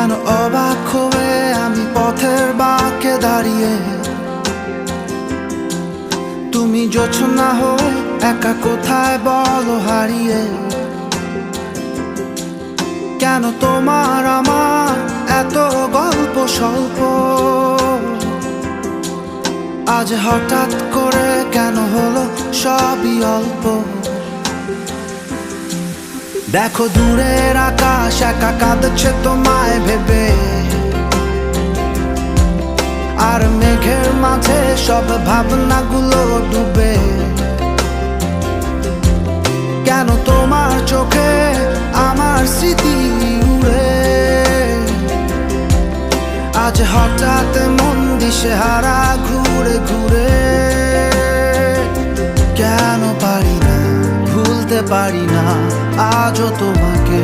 কেন অবাক হয়ে আমি পথের বাঁকে দাঁড়িয়ে, তুমি জোছনা হয়ে একা কোথায় বলো হারিয়ে। কেন তোমার আমার এত গল্প স্বল্প, আজ হঠাৎ করে কেন হলো সবই অল্প। দেখো দূরের আকাশ একা কাঁদছে তোমায় ভেবে, আর মেঘের মাঝে সব ভাবনাগুলো ডুবে। কেন তোমার চোখে আমার স্মৃতি উড়ে, আজ হঠাৎ মন দিশেহারা ঘুরে ঘুরে। কেন পারি না, ভুলতে পারি না আজও তোমাকে।